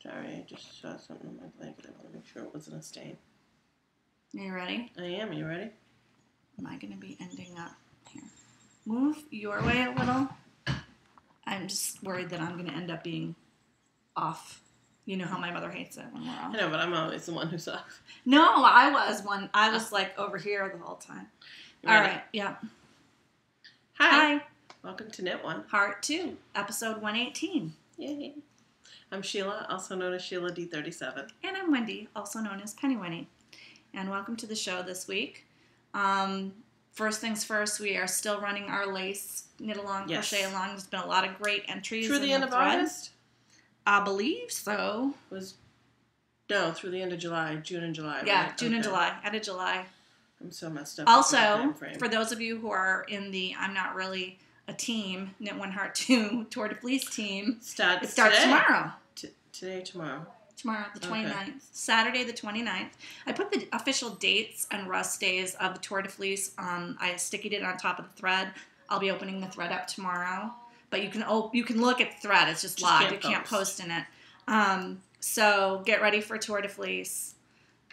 Sorry, I just saw something on my blanket. I want to make sure it wasn't a stain. Are you ready? I am. Are you ready? Am I going to be ending up here? Move your way a little. I'm just worried that I'm going to end up being off. You know how my mother hates it when we're off. I know, but I'm always the one who's off. No, I was like over here the whole time. All right, yeah. Hi. Welcome to Knit One. Part 2, episode 118. Yay. I'm Sheila, also known as Sheila D37. And I'm Wendy, also known as Penny Winnie. And welcome to the show this week. First things first, we are still running our lace knit along, crochet along. There's been a lot of great entries. Through the end of August? I believe so. Through the end of July, June and July. Yeah, right? June and July, end of July. I'm so messed up. Also, for those of you who are in the I'm not really a team, Knit One Heart 2 Tour de Fleece team, it starts tomorrow. Tomorrow. Tomorrow, the 29th. Okay. Saturday, the 29th. I put the official dates and rest days of the Tour de Fleece. I stickied it on top of the thread. I'll be opening the thread up tomorrow. But you can look at the thread. It's just locked. You can't post in it. So get ready for Tour de Fleece.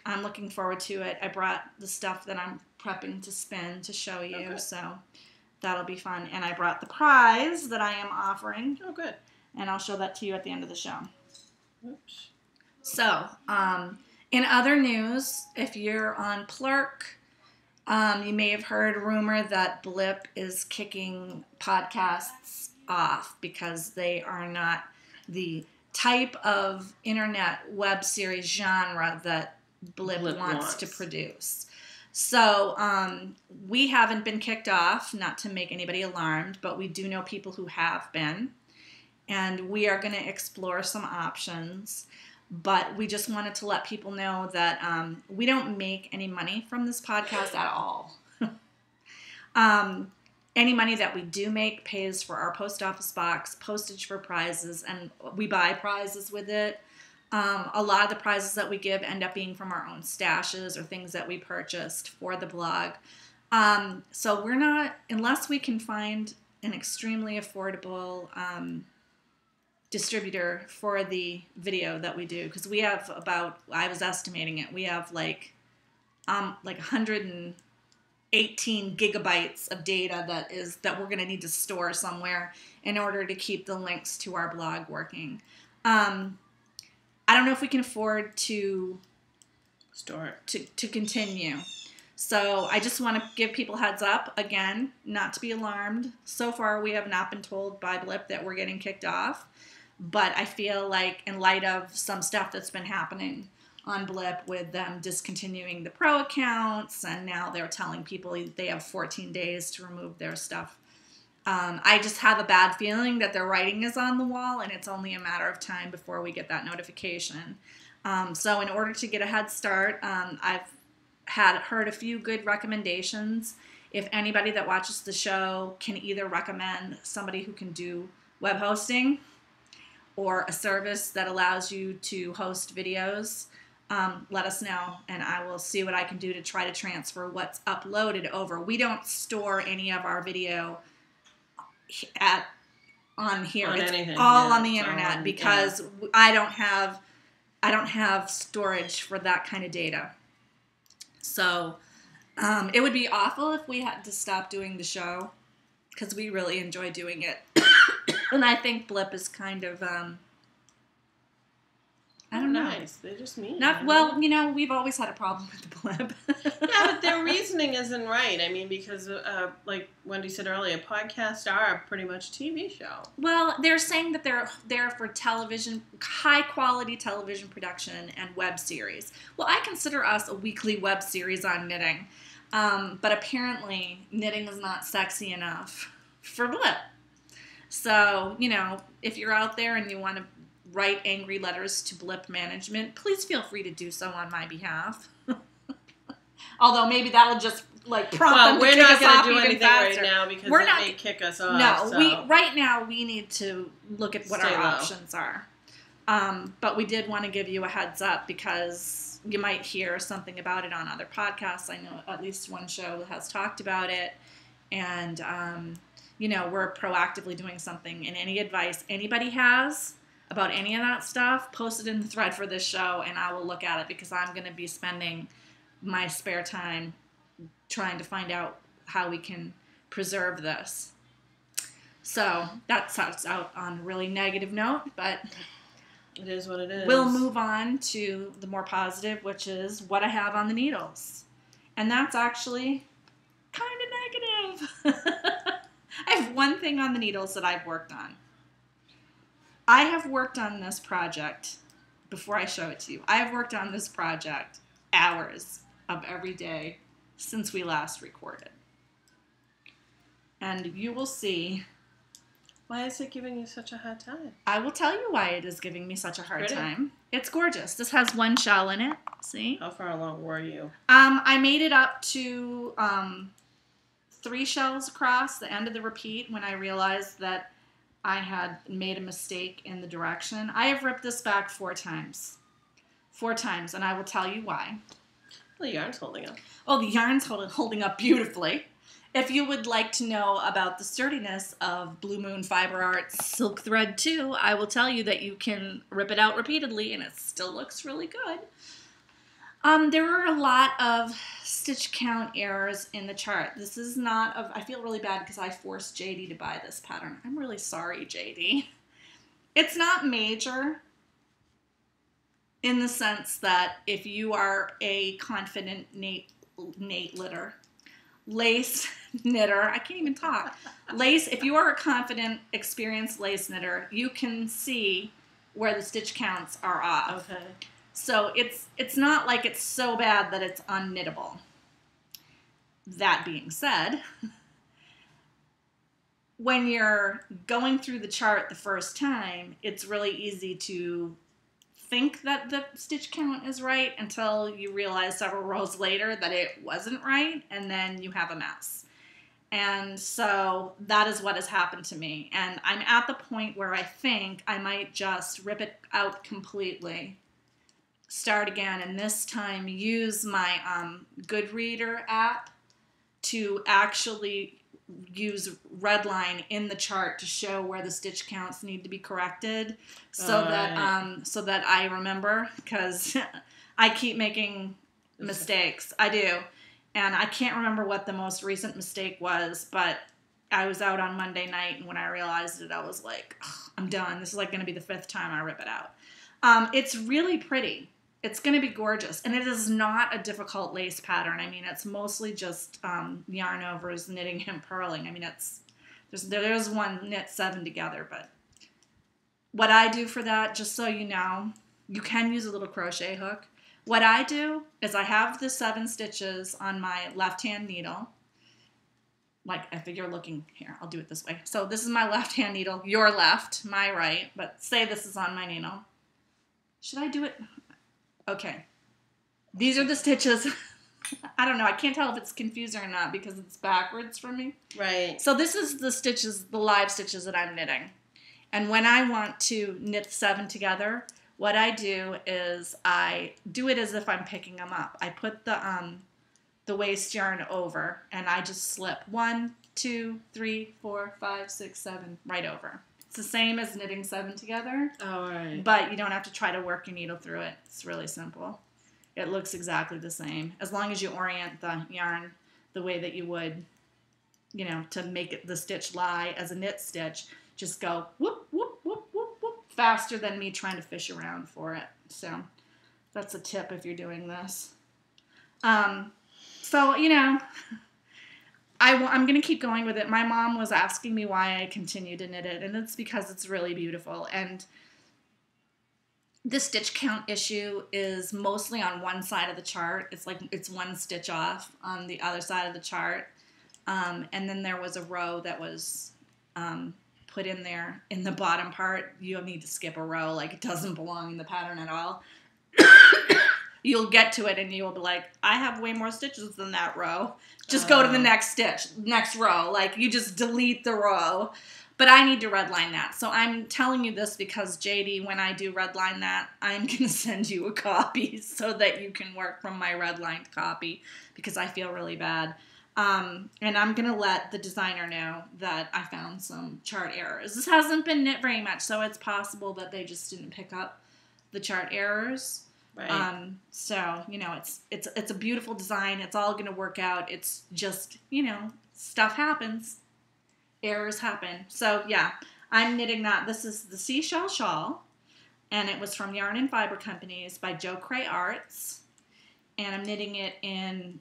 I'm looking forward to it. I brought the stuff that I'm prepping to spin to show you. Okay. So that'll be fun. And I brought the prize that I am offering. Oh, good. And I'll show that to you at the end of the show. Oops. So, in other news, if you're on Plurk, you may have heard a rumor that Blip is kicking podcasts off because they are not the type of internet web series genre that Blip wants to produce. So, we haven't been kicked off, not to make anybody alarmed, but we do know people who have been. And we are going to explore some options. But we just wanted to let people know that we don't make any money from this podcast at all. Any money that we do make pays for our post office box, postage for prizes, and we buy prizes with it. A lot of the prizes that we give end up being from our own stashes or things that we purchased for the blog. So we're not, unless we can find an extremely affordable distributor for the video that we do, because we have about, I was estimating it, we have like 118 gigabytes of data that we're going to need to store somewhere in order to keep the links to our blog working. I don't know if we can afford to store it to continue. So I just want to give people heads up again, not to be alarmed. So far we have not been told by Blip that we're getting kicked off. But I feel like in light of some stuff that's been happening on Blip with them discontinuing the pro accounts, and now they're telling people they have 14 days to remove their stuff. I just have a bad feeling that their writing is on the wall, and it's only a matter of time before we get that notification. So in order to get a head start, I've heard a few good recommendations. If anybody that watches the show can either recommend somebody who can do web hosting, or a service that allows you to host videos, let us know, and I will see what I can do to try to transfer what's uploaded over. We don't store any of our video on here. It's anything, all on the internet because I don't have storage for that kind of data. So it would be awful if we had to stop doing the show because we really enjoy doing it. And I think Blip is kind of, I don't know. Nice. They're just mean. Well, we've always had a problem with the Blip. Yeah, but their reasoning isn't right. I mean, because, like Wendy said earlier, podcasts are pretty much a TV show. Well, they're saying that they're there for television, high-quality television production and web series. Well, I consider us a weekly web series on knitting. But apparently, knitting is not sexy enough for Blip. So, if you're out there and you want to write angry letters to Blip management, please feel free to do so on my behalf. Although maybe that'll just prompt them to kick us off even faster. We're not going to do anything right now because they may kick us off. No, right now we need to look at what our options are. But we did want to give you a heads up because you might hear something about it on other podcasts. I know at least one show has talked about it. And, we're proactively doing something. And any advice anybody has about any of that stuff, post it in the thread for this show, and I will look at it because I'm going to be spending my spare time trying to find out how we can preserve this. So that starts out on a really negative note, but it is what it is. We'll move on to the more positive, which is what I have on the needles. And that's actually kind of negative. I have one thing on the needles that I've worked on. I have worked on this project, before I show it to you, I have worked on this project hours of every day since we last recorded. And you will see. Why is it giving you such a hard time? I will tell you why it is giving me such a hard time. It's gorgeous. This has one shell in it. See? How far along were you? I made it up to 3 shells across the end of the repeat when I realized that I had made a mistake in the direction. I have ripped this back 4 times. 4 times, and I will tell you why. Well, the yarn's holding up. Oh, the yarn's holding up beautifully. If you would like to know about the sturdiness of Blue Moon Fiber Arts Silk Thread 2, I will tell you that you can rip it out repeatedly and it still looks really good. There were a lot of stitch count errors in the chart. This is not, I feel really bad because I forced JD to buy this pattern. I'm really sorry, JD. It's not major in the sense that if you are a confident lace knitter, I can't even talk. If you are a confident, experienced lace knitter, you can see where the stitch counts are off. Okay. So it's not like it's so bad that it's unknittable. That being said, when you're going through the chart the first time, it's really easy to think that the stitch count is right until you realize several rows later that it wasn't right, and then you have a mess. And so that is what has happened to me. And I'm at the point where I think I might just rip it out completely, start again, and this time use my Goodreader app to actually use redline in the chart to show where the stitch counts need to be corrected, so that I remember, because I keep making mistakes. I do, and I can't remember what the most recent mistake was, but I was out on Monday night, and when I realized it, I was like, I'm done. This is like going to be the 5th time I rip it out. It's really pretty. It's going to be gorgeous, and it is not a difficult lace pattern. I mean, it's mostly just yarn overs, knitting, and purling. I mean, there's one knit 7 together, but what I do for that, just so you know, you can use a little crochet hook. What I do is I have the 7 stitches on my left-hand needle. Like, if you're looking here, I'll do it this way. So this is my left-hand needle, your left, my right, but say this is on my needle. Should I do it? Okay, these are the stitches. I don't know, I can't tell if it's confusing or not because it's backwards for me. Right. So this is the stitches, the live stitches that I'm knitting. And when I want to knit 7 together, what I do is I do it as if I'm picking them up. I put the waste yarn over and I just slip 1, 2, 3, 4, 5, 6, 7 right over. It's the same as knitting 7 together. All right. But you don't have to try to work your needle through it. It's really simple. It looks exactly the same. As long as you orient the yarn the way that you would, you know, to make it the stitch lie as a knit stitch. Just go whoop, whoop, whoop, whoop, whoop, faster than me trying to fish around for it. So that's a tip if you're doing this. So, you know, I'm going to keep going with it. My mom was asking me why I continue to knit it, and it's because it's really beautiful. And the stitch count issue is mostly on one side of the chart. It's like it's 1 stitch off on the other side of the chart. And then there was a row that was put in there in the bottom part. You'll need to skip a row. Like, it doesn't belong in the pattern at all. You'll get to it and you'll be like, I have way more stitches than that row. Just go to the next row. Like, you just delete the row. But I need to redline that. So I'm telling you this because, JD, when I do redline that, I'm going to send you a copy so that you can work from my redlined copy because I feel really bad. And I'm going to let the designer know that I found some chart errors. This hasn't been knit very much, so it's possible that they just didn't pick up the chart errors. Right. So, it's a beautiful design. It's all going to work out. It's just, stuff happens. Errors happen. So, yeah, I'm knitting that. This is the Seashell Shawl, and it was from Yarn and Fiber Companies by Joe Cray Arts. And I'm knitting it in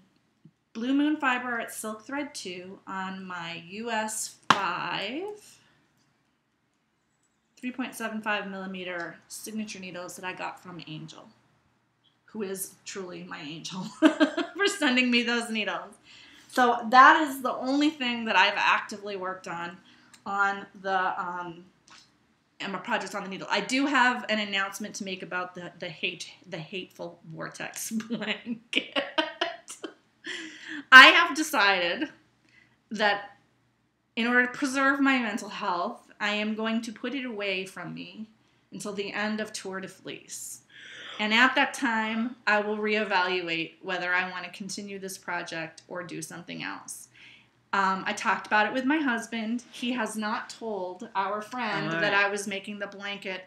Blue Moon Fiber at Silk Thread 2 on my US 5 3.75 millimeter signature needles that I got from Angel, who is truly my angel for sending me those needles. So that is the only thing that I've actively worked on the my projects on the needle. I do have an announcement to make about the hateful vortex blanket. I have decided that in order to preserve my mental health, I am going to put it away from me until the end of Tour de Fleece. And at that time, I will reevaluate whether I want to continue this project or do something else. I talked about it with my husband. He has not told our friend that I was making the blanket.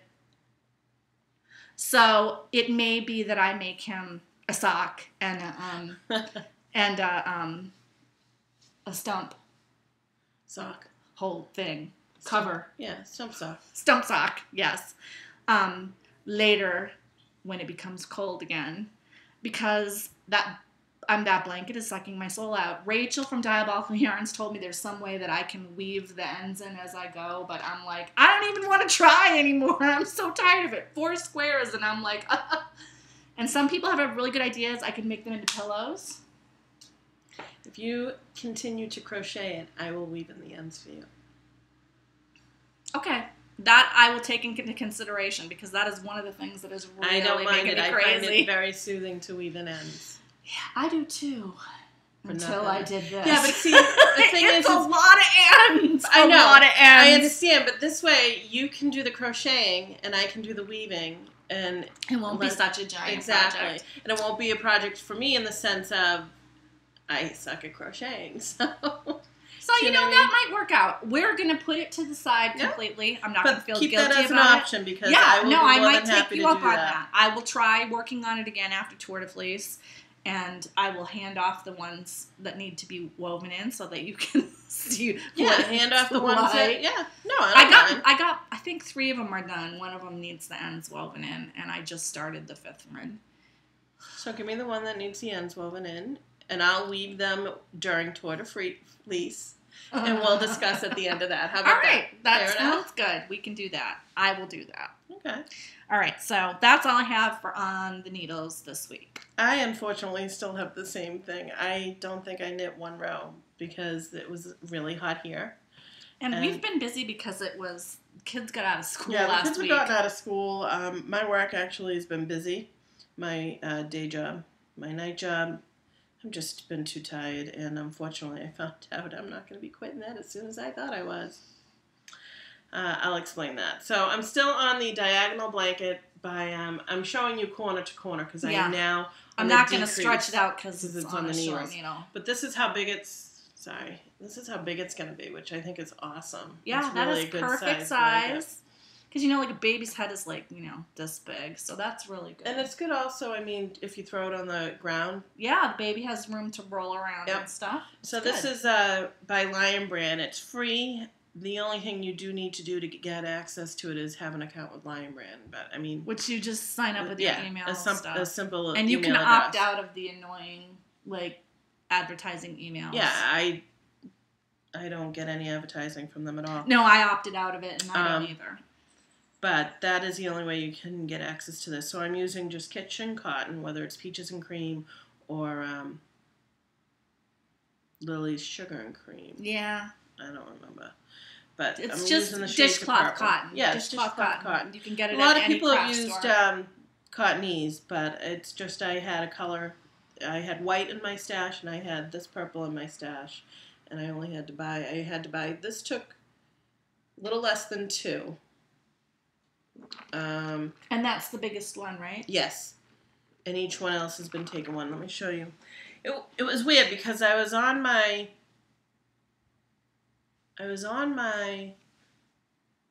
So it may be that I make him a sock and a stump sock whole thing cover. Yeah, stump sock. Yes. Later, when it becomes cold again, because that blanket is sucking my soul out. Rachel from Diabolical Yarns told me there's some way that I can weave the ends in as I go, but I'm like, I don't even want to try anymore. I'm so tired of it. 4 squares, and I'm like, And some people have really good ideas. I could make them into pillows. If you continue to crochet it, I will weave in the ends for you. Okay. That I will take into consideration, because that is one of the things that is really making me crazy. I find it very soothing to weave in ends. Yeah, I do too. Until I did this. Yeah, but see, the thing it's a lot of ends. I know. A lot of ends. I understand, but this way you can do the crocheting and I can do the weaving, and it won't be such a giant project. And it won't be a project for me in the sense of I suck at crocheting. So that might work out. We're gonna put it to the side completely. I'm not gonna feel guilty about it. Keep that as an option, because I will be more than happy to do that. I will try working on it again after Tour de Fleece, and I will hand off the ones that need to be woven in so that you can see. Hand off the ones that. Yeah, no, I got. I think 3 of them are done. One of them needs the ends woven in, and I just started the 5th one. So give me the one that needs the ends woven in, and I'll weave them during Tour de Fleece. And we'll discuss at the end of that. How about that? All right. That sounds good. We can do that. I will do that. Okay. All right. So that's all I have on the needles this week. I unfortunately still have the same thing. I don't think I knit 1 row because it was really hot here. And we've been busy because kids got out of school last week. Yeah, the kids have gotten out of school. My work actually has been busy. My day job, my night job. I've just been too tired, and unfortunately I found out I'm not going to be quitting that as soon as I thought I was. I'll explain that. So I'm still on the diagonal blanket by, I'm showing you corner to corner because I am now I'm not going to stretch it out because it's on the needles. But this is how big it's going to be, which I think is awesome. Yeah, it's that really is a good perfect size. Because, like a baby's head is like, this big. So that's really good. And it's good also, if you throw it on the ground. Yeah, the baby has room to roll around and stuff. So this is by Lion Brand. It's free. The only thing you do need to do to get access to it is have an account with Lion Brand. But, which you just sign up with your email and stuff. A simple and you email can address. opt out of the annoying, advertising emails. Yeah, I don't get any advertising from them at all. No, I opted out of it, and I don't either. But that is the only way you can get access to this. So I'm using just kitchen cotton, whether it's Peaches and Cream or Lily's Sugar and Cream. Yeah. I don't remember. But it's I'm just using the dishcloth cotton. Yeah, dishcloth cotton. You can get it at any craft store. A lot of people have used Cottonese, but it's just I had a color. I had white in my stash, and I had this purple in my stash. And I had to buy, this took a little less than 2. And that's the biggest one, right? Yes. and each one else has been taken one. Let me show you. It was weird because I was on my,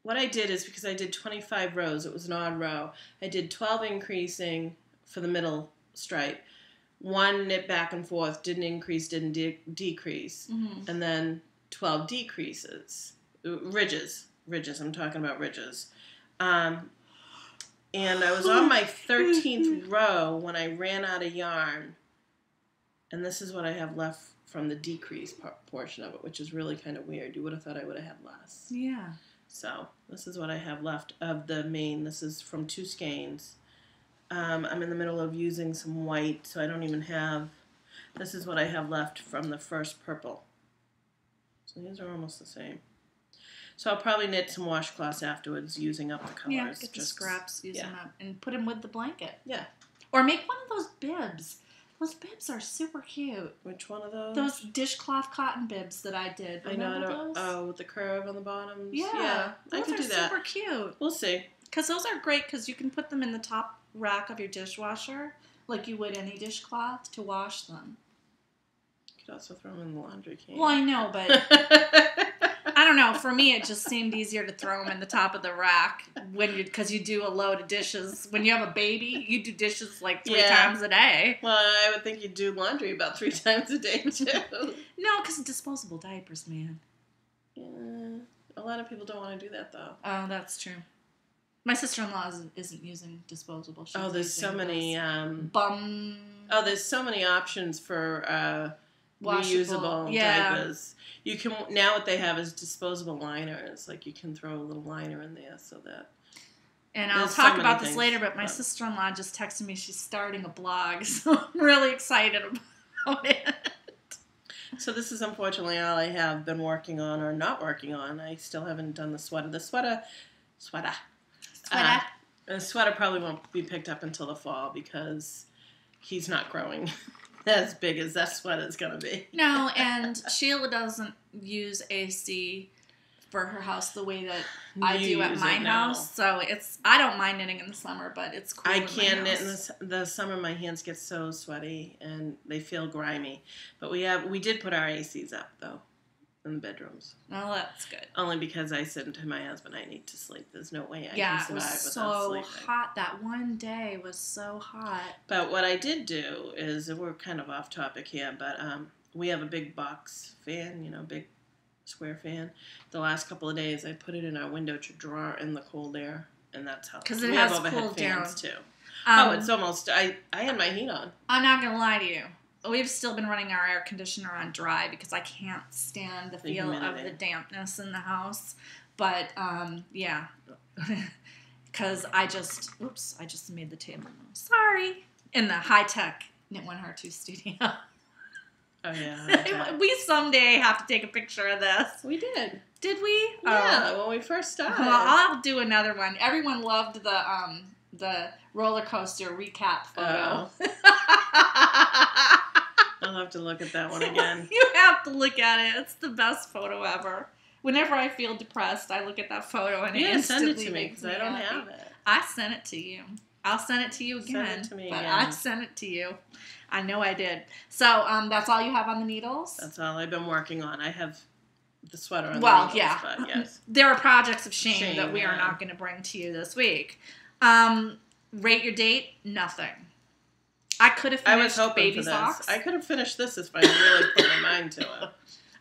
what I did is because I did 25 rows, it was an odd row. I did 12 increasing for the middle stripe. One knit back and forth, didn't increase, didn't decrease. Mm-hmm. And then 12 decreases. Ridges, I'm talking about ridges. And I was on my 13th row when I ran out of yarn. And this is what I have left from the decrease portion of it, which is really kind of weird. You would have thought I would have had less. Yeah. So this is what I have left of the main. This is from 2 skeins. I'm in the middle of using some white, so I don't even have... This is what I have left from the first purple. So these are almost the same. So I'll probably knit some washcloths afterwards using up the colors. Yeah, get the scraps, use them up, and put them with the blanket. Yeah. Or make one of those bibs. Those bibs are super cute. Which one of those? Those dishcloth cotton bibs that I did. Remember those? Oh, with the curve on the bottom. Yeah, I could do that. Super cute. We'll see. Because those are great because you can put them in the top rack of your dishwasher like you would any dishcloth to wash them. You could also throw them in the laundry can. Well, I know, but I don't know. For me, it just seemed easier to throw them in the top of the rack because you do a load of dishes. When you have a baby, you do dishes like 3 times a day. Well, I would think you'd do laundry about 3 times a day, too. No, because disposable diapers, man. Yeah. A lot of people don't want to do that, though. Oh, that's true. My sister-in-law isn't using disposable. She's there's so many... there's so many options for... reusable diapers. You can now what they have is disposable liners. Like you can throw a little liner in there so that. And I'll talk about this later, but my sister-in-law just texted me she's starting a blog, so I'm really excited about it. So this is unfortunately all I have been working on or not working on. I still haven't done the sweater. The sweater probably won't be picked up until the fall because he's not growing as big as that sweater's going to be. No, and Sheila doesn't use AC for her house the way that I do at my house. So I don't mind knitting in the summer, but it's cool. I can't knit in the summer. My hands get so sweaty and they feel grimy. But we did put our ACs up though in the bedrooms. Oh, that's good. Only because I said to my husband, I need to sleep. There's no way I can survive without sleeping. Yeah, it was so hot. That one day was so hot. But what I did do is, we're kind of off topic here, but we have a big box fan, big square fan. The last couple of days, I put it in our window to draw in the cold air, and that's how. Because it has overhead cooled fans down. Too. It's almost. I had my heat on. I'm not gonna lie to you. We've still been running our air conditioner on dry because I can't stand the feel of the dampness in the house. But, yeah. Because I just made the table. Sorry. In the high-tech Knit One Heart 2 studio. Oh, yeah. We someday have to take a picture of this. We did. Did we? Yeah, when we first started. Well, I'll do another one. Everyone loved the roller coaster recap photo. Oh. I'll have to look at that one again. You have to look at it. It's the best photo ever. Whenever I feel depressed, I look at that photo and it instantly send it to me because I don't have it. I sent it to you. I'll send it to you again. Send it to me but again. I sent it to you. I know I did. So that's all you have on the needles? That's all I've been working on. I have the sweater on the needles. Yeah. But yes. There are projects of shame that we are not going to bring to you this week. Rate your date? Nothing. I could have finished Baby Socks. I could have finished this if I really put my mind to it.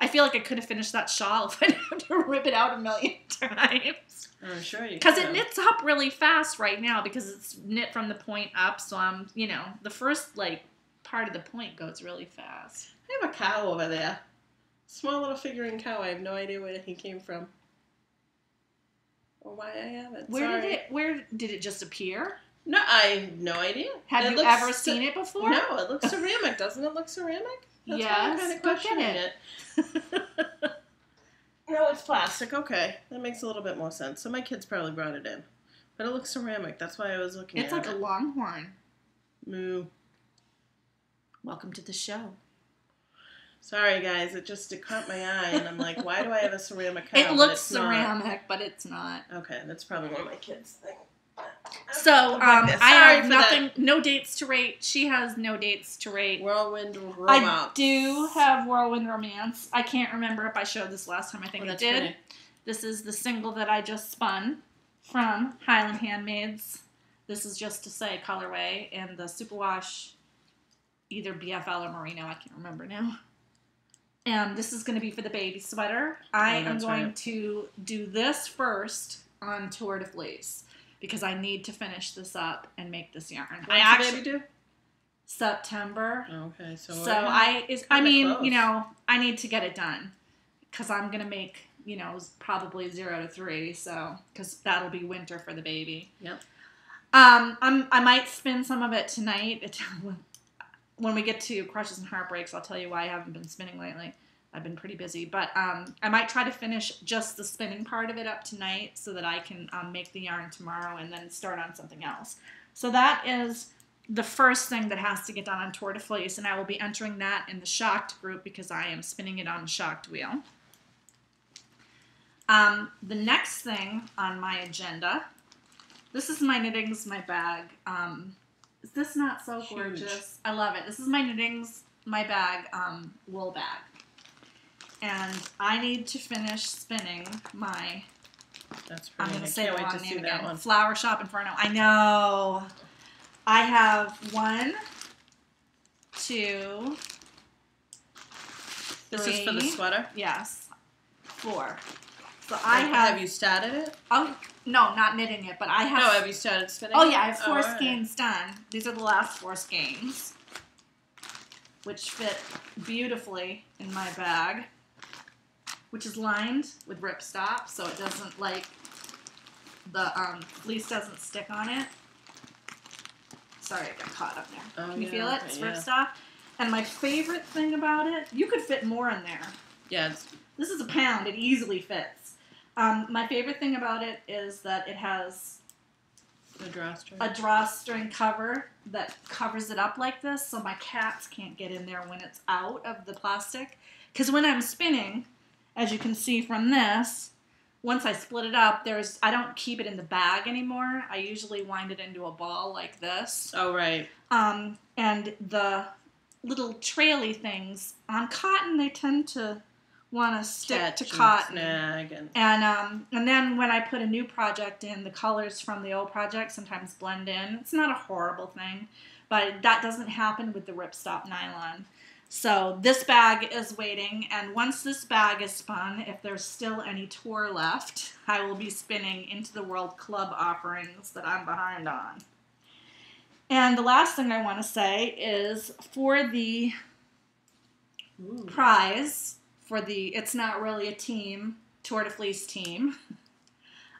I feel like I could have finished that shawl if I didn't have to rip it out a million times. I'm sure you could. Because it knits up really fast right now because it's knit from the point up. So the first part of the point goes really fast. I have a cow over there. Small little figurine cow. I have no idea where he came from. Or why I have it. Where did it just appear? No, I have no idea. Have you ever seen it before? No, it looks ceramic. Doesn't it look ceramic? That's why I'm kind of questioning it. No, it's plastic. Okay, that makes a little bit more sense. So my kids probably brought it in. But it looks ceramic. That's why I was looking at it. It's like a longhorn. Moo. Welcome to the show. Sorry, guys. It caught my eye, and I'm like, why do I have a ceramic cow? It looks ceramic, but it's not. Okay, that's probably one of my kids' things. So I Sorry have for nothing, no dates to rate. She has no dates to rate. Whirlwind romance. I do have Whirlwind Romance. I can't remember if I showed this last time. I think I did. Pretty. This is the single that I just spun from Highland Handmaids. This is just to say colorway, and the superwash, either BFL or Merino. I can't remember now. And this is going to be for the baby sweater. I am going to do this first on Tour de Fleece because I need to finish this up and make this yarn. When's the baby do? September. Okay, so I mean, you know, I need to get it done because I'm going to make, you know, probably 0 to 3, so because that'll be winter for the baby. Yep. I might spin some of it tonight. When we get to Crushes and Heartbreaks, I'll tell you why I haven't been spinning lately. I've been pretty busy. But I might try to finish just the spinning part of it up tonight so that I can make the yarn tomorrow and then start on something else. So that is the first thing that has to get done on Tour de Fleece, and I will be entering that in the Shocked group because I am spinning it on the Shocked wheel. The next thing on my agenda, this is my Knittingsmybag. Is this not so gorgeous? Huge. I love it. This is my Knittingsmybag wool bag. And I need to finish spinning my, that's pretty. I'm going to say the wrong name again, one. Flower Shop Inferno. I know. I have 1, 2, 3. This is for the sweater? Yes. 4. So have you started it? Oh, no, not knitting it, but I have. No, have you started spinning? Oh, yeah, I have 4 skeins done. These are the last 4 skeins, which fit beautifully in my bag, which is lined with ripstop, so it doesn't, like, the fleece doesn't stick on it. Sorry, I got caught up there. Can you feel it? It's ripstop. And my favorite thing about it, you could fit more in there. Yeah. This is a pound. It easily fits. My favorite thing about it is that it has a drawstring cover that covers it up like this, so my cats can't get in there when it's out of the plastic. Because when I'm spinning, as you can see from this, once I split it up, I don't keep it in the bag anymore. I usually wind it into a ball like this. Oh, right. And the little traily things, on cotton, they tend to want to stick to cotton. And then when I put a new project in, the colors from the old project sometimes blend in. It's not a horrible thing, but that doesn't happen with the ripstop nylon. So this bag is waiting, and once this bag is spun, if there's still any tour left, I will be spinning Into the World Club offerings that I'm behind on. And the last thing I want to say is for the prize, for the It's Not Really a Team, Tour de Fleece team,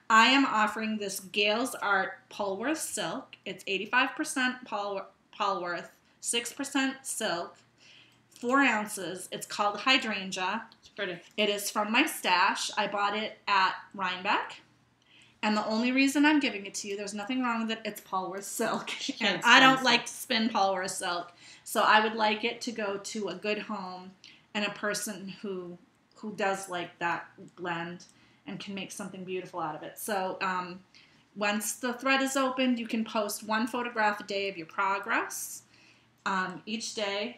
I am offering this Gale's Art Polworth silk. It's 85% Polworth, 6% silk, 4 ounces. It's called Hydrangea. It's pretty. It is from my stash. I bought it at Rhinebeck. And the only reason I'm giving it to you, there's nothing wrong with it, it's Polworth silk. And I don't like to spin Polworth silk. So I would like it to go to a good home and a person who does like that blend and can make something beautiful out of it. So once the thread is opened, you can post 1 photograph a day of your progress. Each day,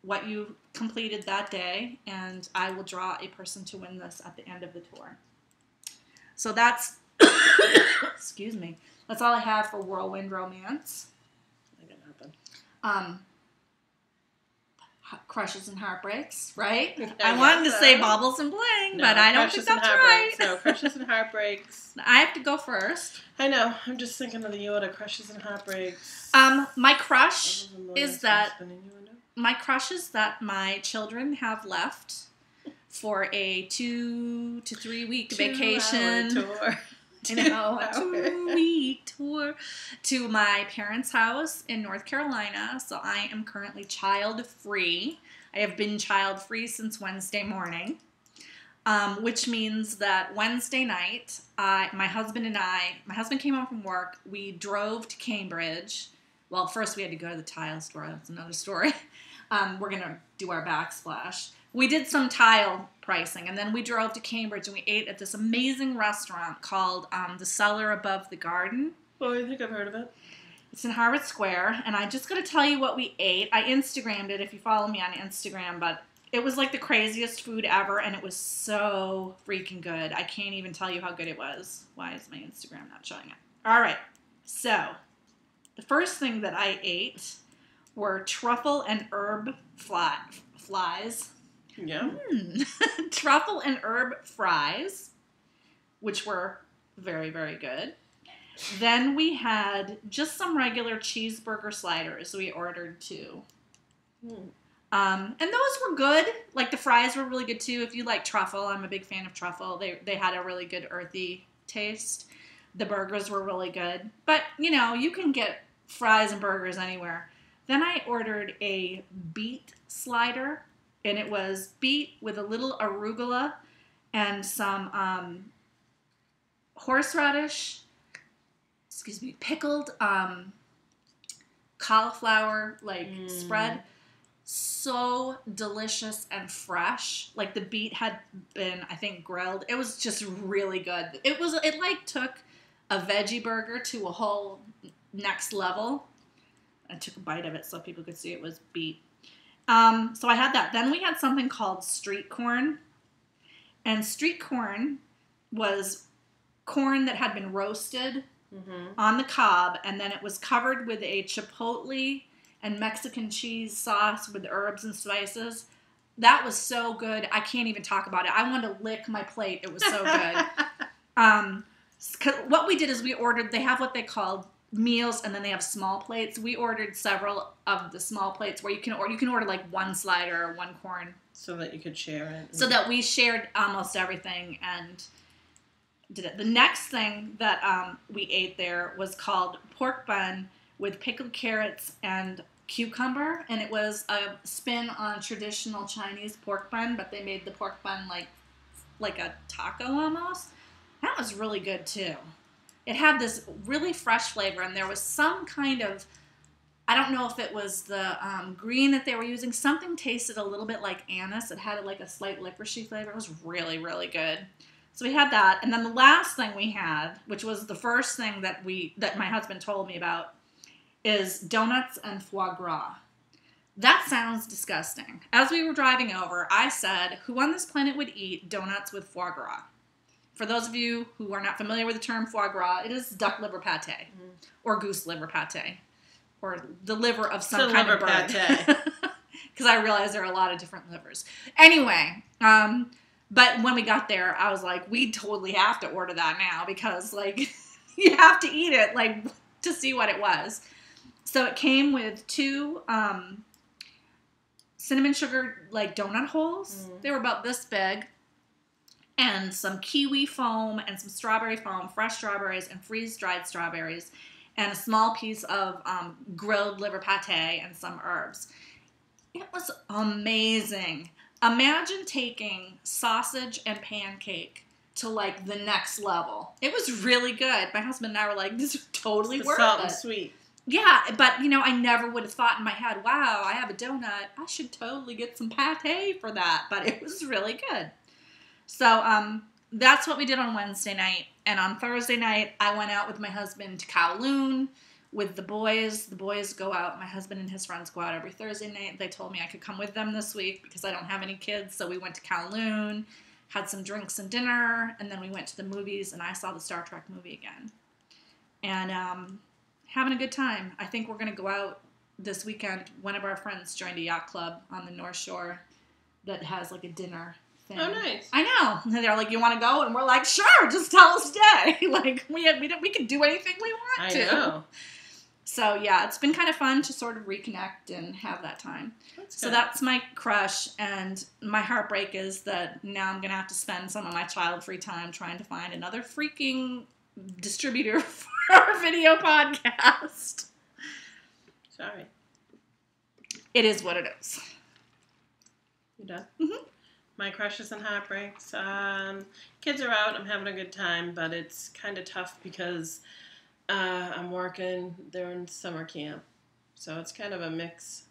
what you completed that day, and I will draw a person to win this at the end of the tour. So that's, excuse me, that's all I have for Whirlwind Romance. That can happen. Crushes and Heartbreaks, right? I wanted to say Baubles and Bling, but I don't think that's right. No, Crushes and Heartbreaks. I have to go first. I know. I'm just thinking of the order. Crushes and Heartbreaks. My crush is that my children have left for a 2 to 3 week vacation. Tour. I know, a 2-week tour to my parents' house in North Carolina. So I am currently child-free. I have been child-free since Wednesday morning, which means that Wednesday night, my husband came home from work. We drove to Cambridge. Well, first we had to go to the tile store. That's another story. We're going to do our backsplash. We did some tile pricing, and then we drove to Cambridge, and we ate at this amazing restaurant called The Cellar Above the Garden. Oh, I think I've heard of it. It's in Harvard Square, and I just got to tell you what we ate. I Instagrammed it if you follow me on Instagram, but it was like the craziest food ever, and it was so freaking good. I can't even tell you how good it was. Why is my Instagram not showing it? All right, so the first thing that I ate were truffle and herb flies. Yeah. Truffle and herb fries, which were very, very good. Then we had just some regular cheeseburger sliders. We ordered 2. And those were good. Like, the fries were really good, too. If you like truffle, I'm a big fan of truffle. They had a really good earthy taste. The burgers were really good. But, you know, you can get fries and burgers anywhere. Then I ordered a beet slider. And it was beet with a little arugula and some horseradish, pickled cauliflower, spread. So delicious and fresh. Like, the beet had been, I think, grilled. It was just really good. It took a veggie burger to a whole next level. I took a bite of it so people could see it was beet. So I had that. Then we had something called street corn. And street corn was corn that had been roasted on the cob, and then it was covered with a chipotle and Mexican cheese sauce with herbs and spices. That was so good. I can't even talk about it. I wanted to lick my plate. It was so good. What we did is we ordered, they have what they call meals, and then they have small plates. We ordered several of the small plates where you can order like 1 slider or 1 corn. So that you could share it. So that we shared almost everything and did it. The next thing that we ate there was called pork bun with pickled carrots and cucumber, and it was a spin on traditional Chinese pork bun, but they made the pork bun like a taco almost. That was really good too. It had this really fresh flavor, and there was some kind of, I don't know if it was the green that they were using. Something tasted a little bit like anise. It had like a slight licoricey flavor. It was really, really good. So we had that. And then the last thing we had, which was the first thing that my husband told me about, is donuts and foie gras. That sounds disgusting. As we were driving over, I said, who on this planet would eat donuts with foie gras? For those of you who are not familiar with the term foie gras, it is duck liver pate or goose liver pate or the liver of some kind of bird. Because I realize there are a lot of different livers. Anyway, but when we got there, I was like, we totally have to order that now because, like, you have to eat it, like, to see what it was. So it came with 2 cinnamon sugar, like, donut holes. They were about this big. And some kiwi foam and some strawberry foam, fresh strawberries and freeze-dried strawberries, and a small piece of grilled liver pate and some herbs. It was amazing. Imagine taking sausage and pancake to, like, the next level. It was really good. My husband and I were like, this is totally worth it. Salt and sweet. Yeah, but, you know, I never would have thought in my head, wow, I have a donut. I should totally get some pate for that. But it was really good. So that's what we did on Wednesday night. And on Thursday night, I went out with my husband to Kowloon with the boys. The boys go out. My husband and his friends go out every Thursday night. They told me I could come with them this week because I don't have any kids. So we went to Kowloon, had some drinks and dinner, and then we went to the movies, and I saw the Star Trek movie again. And having a good time. I think we're going to go out this weekend. One of our friends joined a yacht club on the North Shore that has, like, a dinner thing. Oh, nice. I know. And they're like, you want to go? And we're like, sure, just tell us today. Like, we can do anything we want to. I know. So, yeah, it's been kind of fun to sort of reconnect and have that time. So that's my crush, and my heartbreak is that now I'm going to have to spend some of my child-free time trying to find another freaking distributor for our video podcast. Sorry. It is what it is. You done? Mm-hmm. My crushes and heartbreaks. Kids are out. I'm having a good time, but it's kind of tough because I'm working. They're in summer camp. So it's kind of a mix,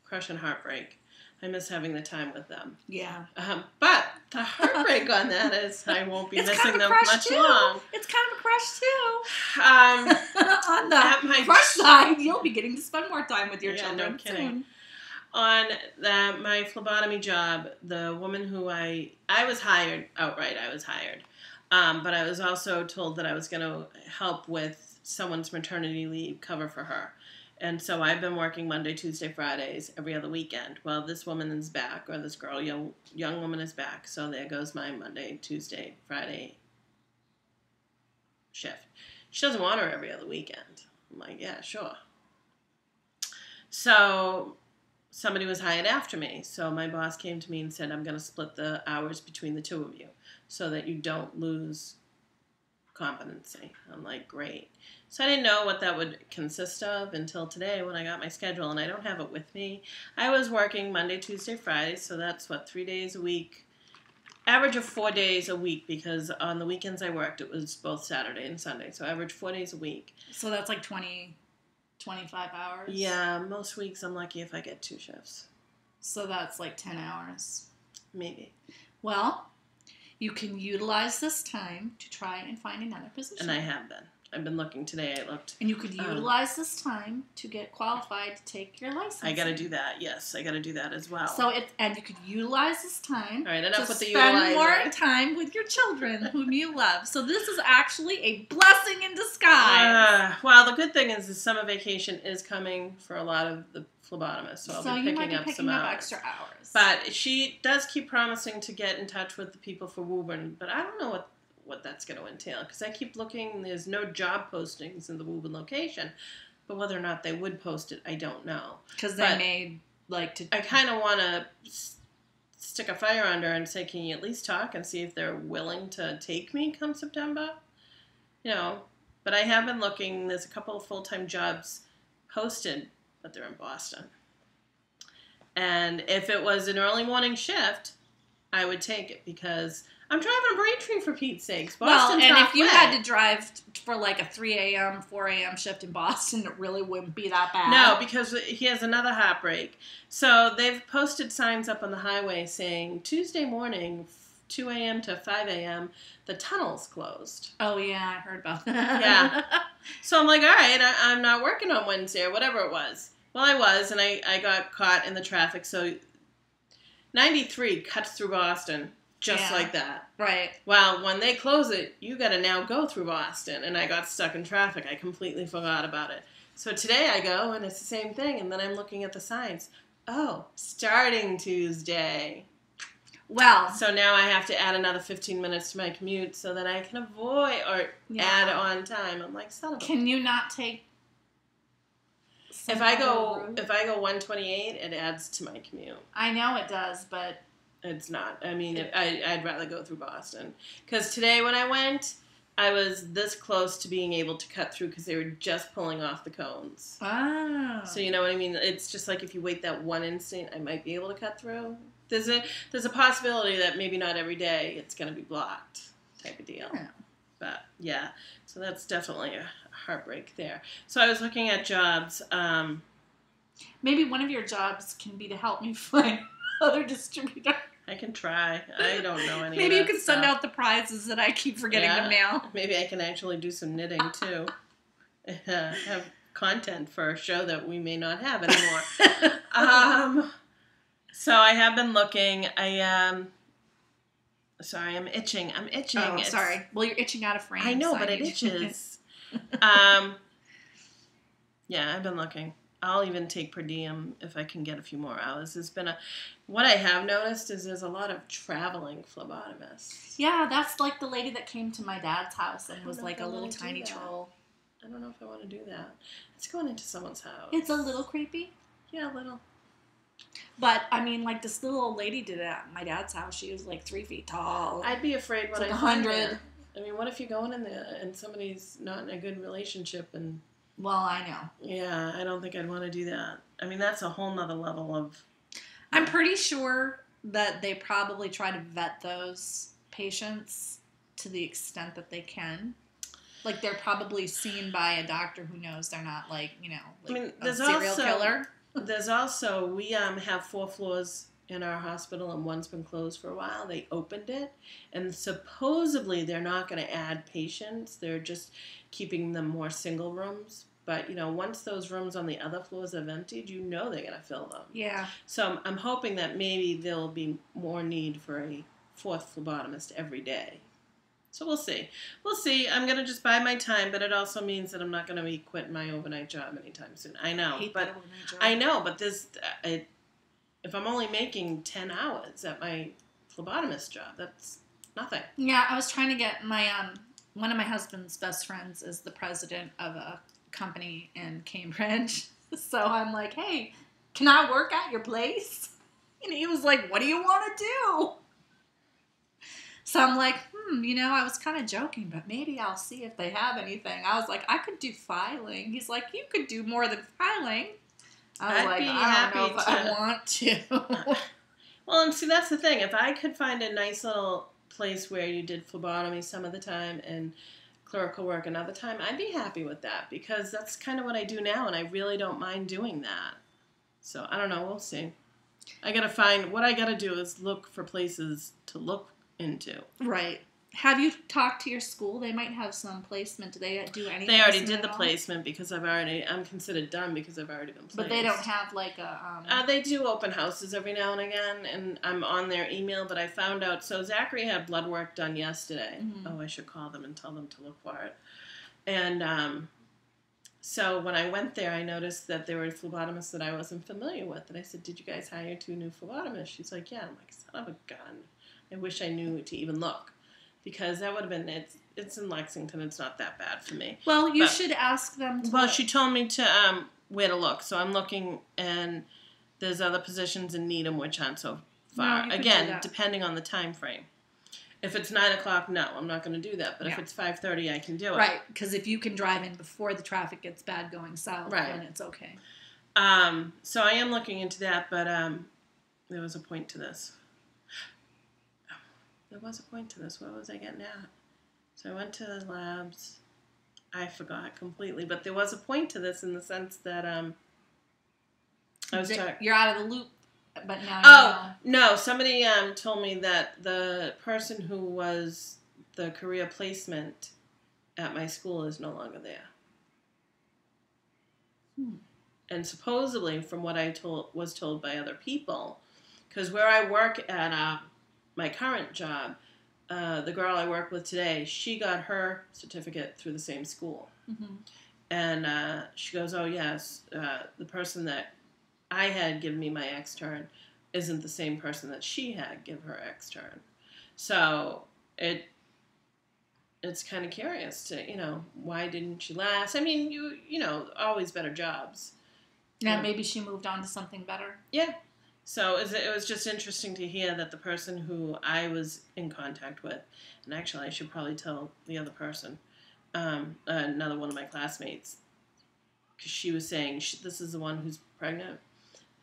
crush and heartbreak. I miss having the time with them. Yeah. But The heartbreak on that is I won't be missing kind of them much too. long. It's kind of a crush too. On the crush side, you'll be getting to spend more time with your children. No kidding. Soon. On my phlebotomy job, the woman who I was hired outright. I was hired, but I was also told that I was going to help with someone's maternity leave cover for her. And so I've been working Monday, Tuesday, Fridays, every other weekend. Well, this woman is back, or this girl, young woman is back. So there goes my Monday, Tuesday, Friday shift. She doesn't want her every other weekend. I'm like, yeah, sure. So somebody was hired after me. So my boss came to me and said, I'm going to split the hours between the two of you so that you don't lose competency. I'm like, great. So I didn't know what that would consist of until today when I got my schedule, and I don't have it with me. I was working Monday, Tuesday, Friday, so that's 3 days a week. Average of 4 days a week, because on the weekends I worked, it was both Saturday and Sunday, so average 4 days a week. So that's like 20, 25 hours? Yeah, most weeks I'm lucky if I get 2 shifts. So that's like 10 hours. Maybe. Well, you can utilize this time to try and find another position. And I have been. I've been looking today. I looked. And you could utilize this time to get qualified to take your license. I got to do that. Yes, I got to do that as well. So and you could utilize this time. All right, enough with the spend more time with your children whom you love. So this is actually a blessing in disguise. Well, the good thing is the summer vacation is coming for a lot of the phlebotomists, so I'll be picking up some hours. Extra hours. But she does keep promising to get in touch with the people for Woburn, but I don't know what that's going to entail, because I keep looking, there's no job postings in the Woburn location, but whether or not they would post it, I don't know. Because they may like to... I kind of want to stick a fire under and say, can you at least talk and see if they're willing to take me come September? You know, but I have been looking, there's a couple of full-time jobs posted, but they're in Boston. And if it was an early morning shift, I would take it, because I'm driving to Braintree, for Pete's sakes. Boston's well, and if you had to drive for like a 3 a.m., 4 a.m. shift in Boston, it really wouldn't be that bad. No, because he has another heartbreak. So they've posted signs up on the highway saying, Tuesday morning, 2 a.m. to 5 a.m., the tunnel's closed. Oh, yeah, I heard about that. Yeah. So I'm like, all right, I'm not working on Wednesday or whatever it was. Well, I was, and I got caught in the traffic. So 93 cuts through Boston. Just like that. Right. Well, when they close it, you got to now go through Boston. And I got stuck in traffic. I completely forgot about it. So today I go, and it's the same thing. And then I'm looking at the signs. Oh, starting Tuesday. Well. So now I have to add another 15 minutes to my commute so that I can avoid or add on time. I'm like, son of a... Can you not take... If I go 128, it adds to my commute. I know it does, but... It's not. I mean, I'd rather go through Boston. Because today when I went, I was this close to being able to cut through because they were just pulling off the cones. Oh. So you know what I mean? It's just like if you wait that one instant, I might be able to cut through. There's a possibility that maybe not every day it's going to be blocked type of deal. Yeah. But, yeah. So that's definitely a heartbreak there. So I was looking at jobs. Maybe one of your jobs can be to help me find other distributors. I can try. I don't know any Maybe of you can stuff. send out the prizes that I keep forgetting to mail. Maybe I can actually do some knitting, too. Have content for a show that we may not have anymore. So I have been looking. Sorry, I'm itching. Oh, sorry. Well, you're itching out of frame. I know, but it itches. Yeah, I've been looking. I'll even take per diem if I can get a few more hours. What I have noticed is there's a lot of traveling phlebotomists. Yeah, that's like the lady that came to my dad's house and was like a little tiny troll. I don't know if I want to do that. It's going into someone's house. It's a little creepy. Yeah, a little. But, I mean, like, this little old lady did it at my dad's house. She was, like, 3 feet tall. I'd be afraid when like I 100. I mean, what if you're going in there and somebody's not in a good relationship and... Well, I know. Yeah, I don't think I'd want to do that. I mean, that's a whole nother level of... I'm pretty sure that they probably try to vet those patients to the extent that they can. Like, they're probably seen by a doctor who knows they're not, like, you know, like a serial killer. There's also, we have 4 floors in our hospital, and one's been closed for a while. They opened it, and supposedly they're not going to add patients. They're just keeping them more single rooms. But, once those rooms on the other floors have emptied, they're going to fill them. Yeah. So I'm hoping that maybe there'll be more need for a fourth phlebotomist every day. So we'll see. We'll see. I'm going to just buy my time, but it also means that I'm not going to be quitting my overnight job anytime soon. I know. But this, if I'm only making 10 hours at my phlebotomist job, that's nothing. Yeah, I was trying to get my, one of my husband's best friends is the president of a company in Cambridge. So I'm like, hey, can I work at your place? And he was like, what do you want to do? So I'm like, I was kind of joking, but maybe I'll see if they have anything. I was like, I could do filing. He's like, you could do more than filing. I don't know if I want to. Well, and see, that's the thing. If I could find a nice little place where you did phlebotomy some of the time and clerical work another time, I'd be happy with that, because that's kind of what I do now, and I really don't mind doing that. So, I don't know. We'll see. What I got to do is look for places to look into. Right. Have you talked to your school? They might have some placement. Do they do anything? They already did the placement because I'm considered done because I've already been placed. But they don't have like a... They do open houses every now and again, and I'm on their email, but I found out, so Zachary had blood work done yesterday. Mm-hmm. Oh, I should call them and tell them to look for it. And so when I went there, I noticed that there were phlebotomists that I wasn't familiar with, and I said, did you guys hire 2 new phlebotomists? She's like, yeah. I'm like, son of a gun. I wish I knew to even look. Because that would have been, it's in Lexington, it's not that bad for me. Well, you should ask them to look. She told me to, where to look, so I'm looking, and there's other positions in Needham which aren't so far. No, again, depending on the time frame. If it's 9 o'clock, no, I'm not going to do that, but if it's 5:30, I can do it. Right, because if you can drive in before the traffic gets bad going south, then it's okay. So I am looking into that, but there was a point to this. What was I getting at? So I went to the labs. I forgot completely. But there was a point to this in the sense that you're out of the loop, but now you know. No. Somebody told me that the person who was the career placement at my school is no longer there. And supposedly, from what I was told by other people, because where I work at... my current job, the girl I work with today, she got her certificate through the same school. Mm-hmm. And she goes, oh, yes, the person that I had give me my extern isn't the same person that she had give her extern. So it's kind of curious to, why didn't she last? I mean, always better jobs. Yeah, maybe she moved on to something better. Yeah. So it was just interesting to hear that the person who I was in contact with, and actually I should probably tell the other person, another one of my classmates, because she was saying this is the one who's pregnant,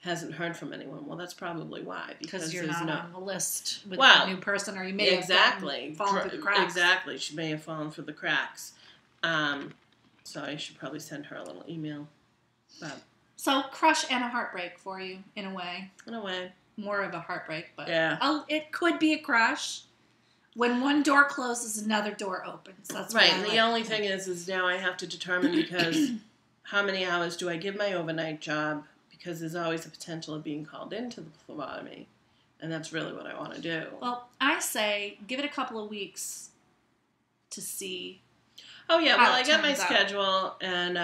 hasn't heard from anyone. Well, that's probably why. Because you're not on the list with a new person, or you may have fallen through the cracks. Exactly. She may have fallen through the cracks. So I should probably send her a little email. But... So, crush and a heartbreak for you, in a way. In a way. More of a heartbreak, but it could be a crush. When one door closes, another door opens. That's right. And the only thing is now I have to determine, because how many hours do I give my overnight job? Because there's always a potential of being called into the phlebotomy. And that's really what I want to do. Well, I say give it a couple of weeks to see. Oh, yeah. Well, I got my schedule, and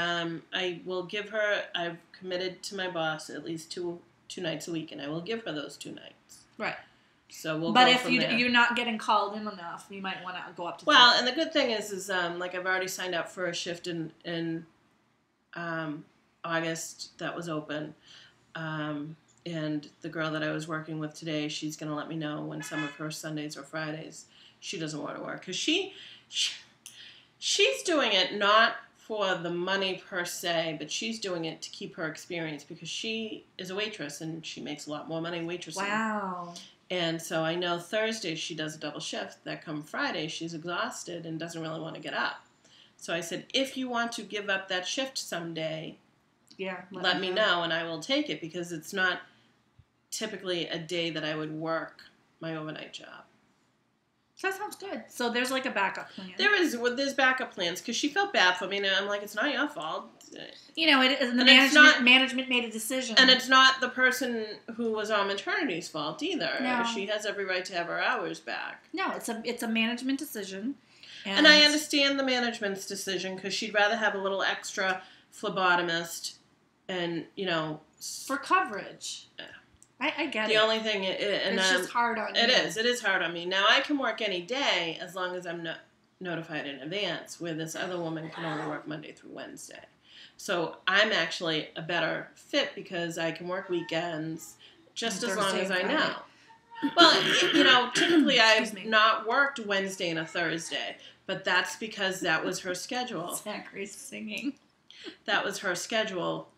I will give her, I've committed to my boss at least two nights a week, and I will give her those 2 nights. Right. So we'll but go if from there. you're not getting called in enough, you might want to go up to 3. Well, and the good thing is like I've already signed up for a shift in August that was open. And the girl that I was working with today, she's going to let me know when some of her Sundays or Fridays she doesn't want to work. Because she's doing it not for the money per se, but she's doing it to keep her experience, because she is a waitress and she makes a lot more money waitressing. Wow. And so I know Thursday she does a double shift. That come Friday, she's exhausted and doesn't really want to get up. So I said, if you want to give up that shift someday, let me know and I will take it, because it's not typically a day that I would work my overnight job. That sounds good. So there's like a backup plan. There's backup plans because she felt bad for me, and I'm like, it's not your fault. You know, it is the management made a decision, and it's not the person who was on maternity's fault either. No. She has every right to have her hours back. No, it's a management decision, and I understand the management's decision because she'd rather have a little extra phlebotomist, and for coverage. Yeah. I get it. The only thing, it's just hard on you. It is hard on me. Now, I can work any day as long as I'm notified in advance, where this other woman can only work Monday through Wednesday. So I'm actually a better fit because I can work weekends just as long as I know. Well, typically I've not worked Wednesday and a Thursday, but that's because that was her schedule. Zachary's singing. That was her schedule,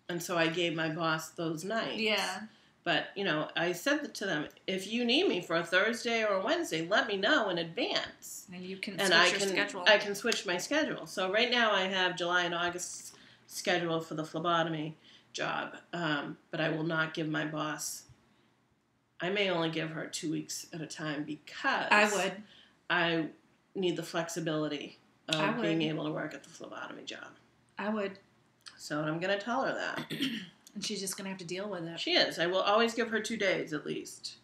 and so I gave my boss those nights. Yeah. But, I said to them, if you need me for a Thursday or a Wednesday, let me know in advance. And you can switch your schedule. I can switch my schedule. So right now I have July and August scheduled for the phlebotomy job. But I will not give my boss, I may only give her 2 weeks at a time because I need the flexibility of being able to work at the phlebotomy job. I would. So I'm going to tell her that. And she's just going to have to deal with it. She is. I will always give her 2 days at least.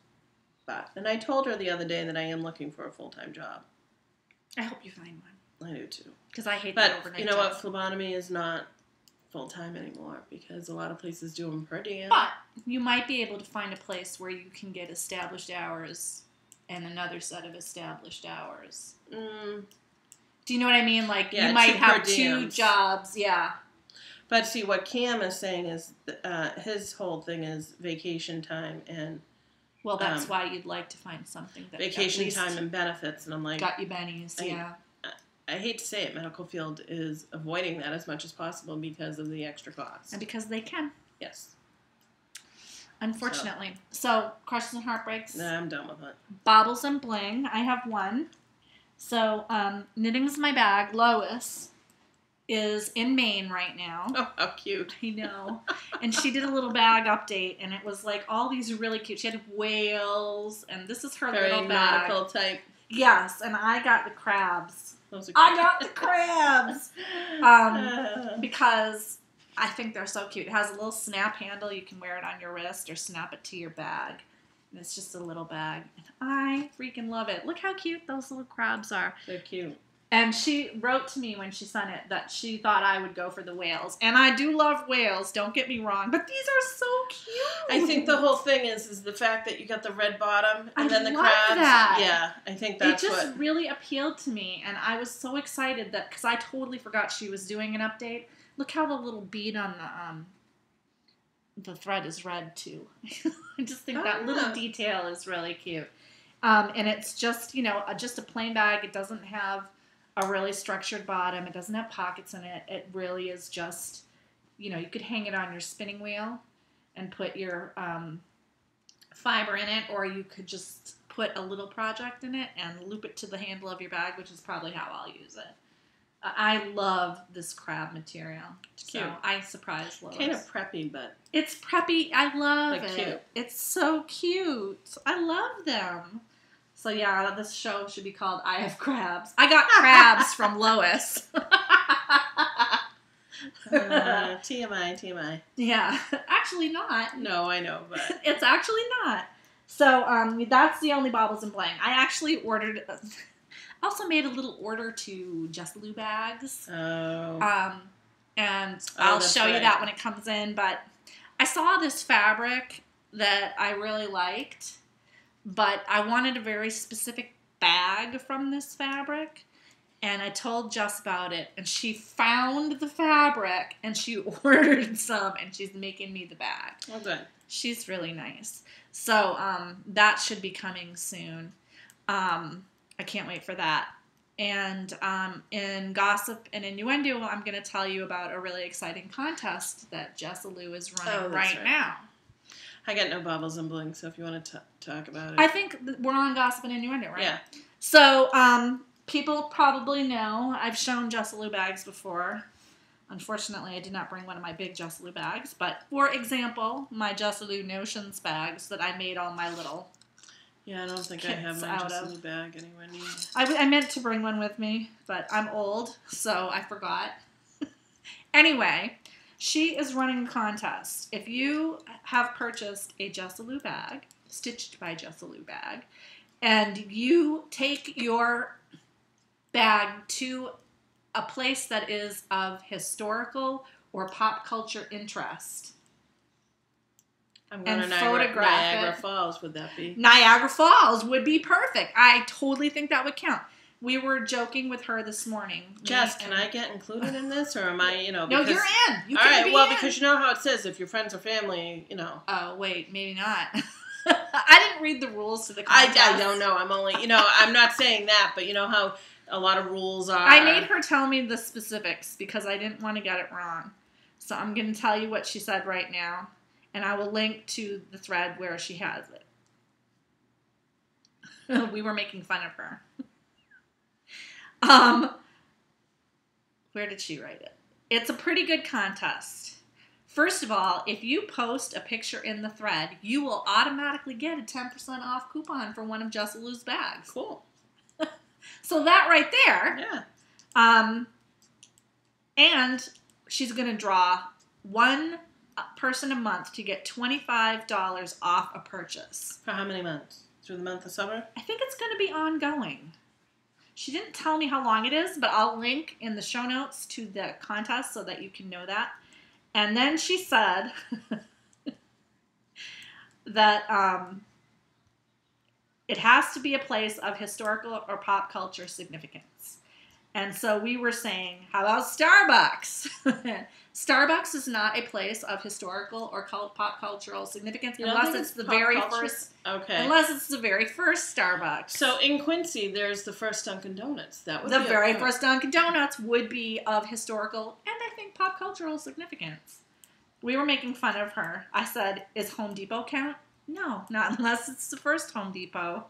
And I told her the other day that I am looking for a full-time job. I hope you find one. I do too. Because I hate that overnight But you know what? Phlebotomy is not full-time anymore because a lot of places do them per diem. But you might be able to find a place where you can get established hours and another set of established hours. Do you know what I mean? Like, you might have 2 jobs. Yeah. But see, what Cam is saying is his whole thing is vacation time and... Well, that's why you'd like to find something that vacation time and benefits, and I'm like... Got you bennies, yeah. I hate to say it, medical field is avoiding that as much as possible because of the extra costs. And because they can. Yes. Unfortunately. So crushes and heartbreaks. Nah, I'm done with it. Baubles and bling. I have one. So, Knittingsmybag, Lois, is in Maine right now. Oh, how cute. I know. And she did a little bag update, and it was like all these really cute. She had whales, and this is her little bag. Very nautical type. Yes, and I got the crabs. Those are cute. I got the crabs! Because I think they're so cute. It has a little snap handle. You can wear it on your wrist or snap it to your bag. And it's just a little bag. And I freaking love it. Look how cute those little crabs are. They're cute. And she wrote to me when she sent it that she thought I would go for the whales. And I do love whales, don't get me wrong. But these are so cute. I think the whole thing is the fact that you got the red bottom and then the love crabs. That. Yeah, I think that's what... It just really appealed to me. And I was so excited that... Because I totally forgot she was doing an update. Look how the little bead on the thread is red, too. I just think that little detail is really cute. And it's just, just a plain bag. It doesn't have a really structured bottom. It doesn't have pockets in it. It really is just, you could hang it on your spinning wheel and put your fiber in it, or you could just put a little project in it and loop it to the handle of your bag, which is probably how I'll use it. I love this crab material. It's cute. So I surprised Lois. Kind of preppy, but... It's preppy. I love it. Cute. It's so cute. I love them. So yeah, this show should be called I Have Crabs. I got crabs from Lois. TMI. Yeah. Actually not. No, I know, but... It's actually not. So that's the only baubles and bling. I actually ordered... also made a little order to Jessalu bags. Oh. And I'll show you that when it comes in. But I saw this fabric that I really liked. But I wanted a very specific bag from this fabric. And I told Jess about it. And she found the fabric. And she ordered some. And she's making me the bag. Oh, good. She's really nice. So that should be coming soon. I can't wait for that. And in gossip and innuendo, I'm going to tell you about a really exciting contest that Jessalu is running right now. I got no baubles and bling, so if you want to talk about it. I think we're on gossip and innuendo, right? Yeah. So people probably know I've shown Jessalu bags before. Unfortunately, I did not bring one of my big Jessalu bags, but for example, my Jessalu Notions bags that I made all my little Yeah, I don't think I have my Jessalu bag anywhere near. I meant to bring one with me, but I'm old, so I forgot. Anyway, she is running a contest. If you have purchased a Jessalu bag, Stitched by Jessalu bag, and you take your bag to a place that is of historical or pop culture interest, I'm going to photograph Niagara Falls, would that be? Niagara Falls would be perfect. I totally think that would count. We were joking with her this morning. Jess, can I get included in this, or am I, because... No, you're in. You all can right, be well, in. because you know how it says, if your friends or family, Oh, wait, maybe not. I didn't read the rules to the contest. I don't know. I'm only, I'm not saying that, but you know how a lot of rules are. I made her tell me the specifics because I didn't want to get it wrong. So I'm going to tell you what she said right now, and I will link to the thread where she has it. We were making fun of her. Where did she write it? It's a pretty good contest. First of all, if you post a picture in the thread, you will automatically get a 10% off coupon for one of Jessalu's bags. Cool. So that right there. Yeah. And she's going to draw one person a month to get $25 off a purchase. For how many months? Through the month of summer? I think it's going to be ongoing. She didn't tell me how long it is, but I'll link in the show notes to the contest so that you can know that. And then she said that it has to be a place of historical or pop culture significance. And so we were saying, how about Starbucks? Starbucks is not a place of historical or pop cultural significance unless it's the very first. Okay. Unless it's the very first Starbucks. So in Quincy, there's the first Dunkin' Donuts. That would be the very first Dunkin' Donuts would be of historical and I think pop cultural significance. We were making fun of her. I said, "Is Home Depot count?" No, not unless it's the first Home Depot.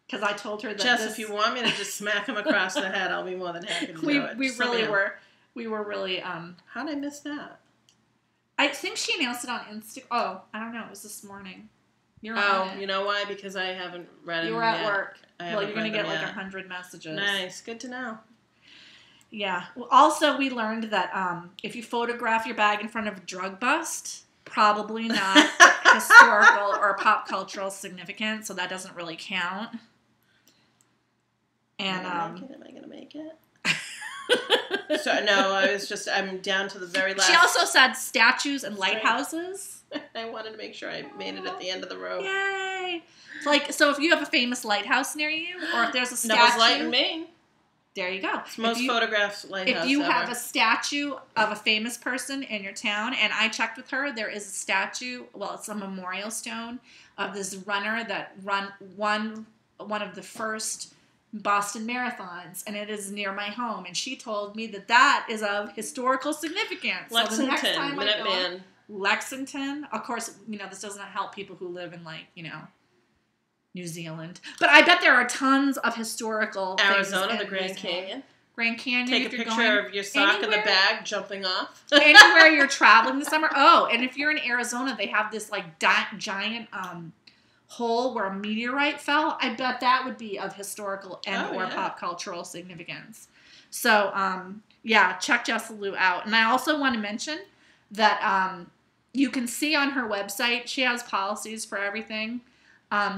Because I told her that. Jess, if you want me to just smack him across the head, I'll be more than happy to do it. We were really. How'd I miss that? I think she announced it on Instagram. Oh, I don't know. It was this morning. You're on it. You know why? Because I haven't read it. You were at work. Well, you're going to get like yet. 100 messages. Nice. Good to know. Yeah. Well, also, we learned that if you photograph your bag in front of a drug bust, probably not historical or pop cultural significance, so that doesn't really count. And Am I going to make it? So no, I'm down to the very last. She also said statues and lighthouses. I wanted to make sure I made it at the end of the road. Yay! So if you have a famous lighthouse near you, or if there's a statue, Noah's Light in Maine. There you go. It's most photographed lighthouse. If you have a statue of a famous person in your town, and I checked with her, there is a statue. Well, it's a memorial stone of this runner that won one of the first Boston marathons, and it is near my home. And she told me that is of historical significance. Lexington, so the next time Minuteman. Lexington. Of course, this doesn't help people who live in New Zealand. But I bet there are tons of historical Arizona, things the Grand Canyon. Grand Canyon. Take a picture of your sock in the bag jumping off. Anywhere you're traveling this summer. Oh, and if you're in Arizona, they have this giant hole where a meteorite fell. I bet that would be of historical or pop cultural significance. So, check Jessalu out. And I also want to mention that you can see on her website, she has policies for everything.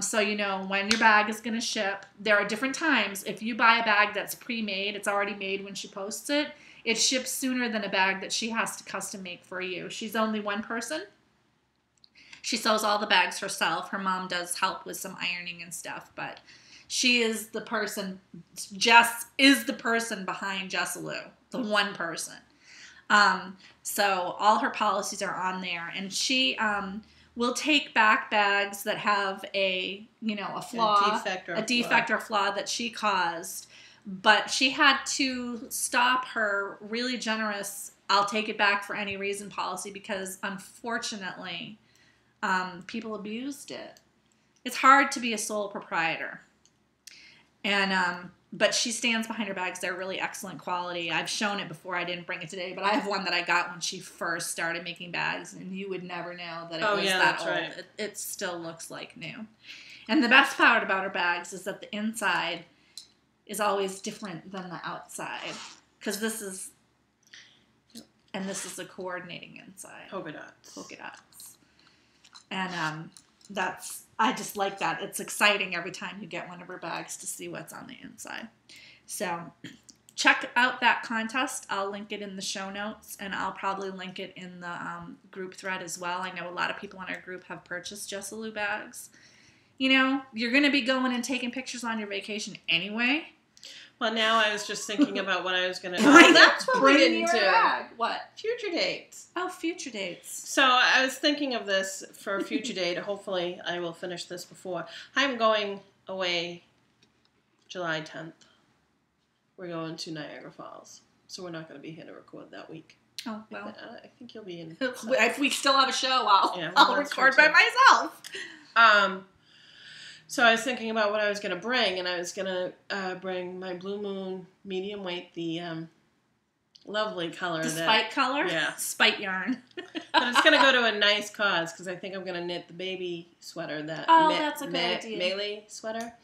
So you know when your bag is going to ship. There are different times. If you buy a bag that's pre-made, it's already made when she posts it, it ships sooner than a bag that she has to custom make for you. She's only one person. She sews all the bags herself. Her mom does help with some ironing and stuff, but she is the person. Jess is the person behind Jessalu, the one person. So all her policies are on there, and she will take back bags that have a flaw, a defect or flaw that she caused. But she had to stop her really generous "I'll take it back for any reason" policy because unfortunately, people abused it. It's hard to be a sole proprietor. And But she stands behind her bags. They're really excellent quality. I've shown it before. I didn't bring it today, but I have one that I got when she first started making bags, and you would never know that it was that old. Right. It still looks like new. And the best part about her bags is that the inside is always different than the outside, because this is a coordinating inside. Polka dots. And I just like that. It's exciting every time you get one of her bags to see what's on the inside. So check out that contest. I'll link it in the show notes, and I'll probably link it in the group thread as well. I know a lot of people in our group have purchased Jessalu bags. You know, you're going to be going and taking pictures on your vacation anyway. Well, now I was just thinking about what I was going to... Oh, that's what we didn't do. Bag. What? Future dates. Oh, future dates. So I was thinking of this for a future date. Hopefully I will finish this before. I'm going away July 10th. We're going to Niagara Falls. So we're not going to be here to record that week. Oh, well. I think you'll be in. If we still have a show, I'll record by myself. So I was thinking about what I was going to bring, and I was going to bring my Blue Moon medium weight, the lovely color. The spite color? Yeah. Spite yarn. But it's going to go to a nice cause, because I think I'm going to knit the baby sweater, that's a good idea. Melee sweater,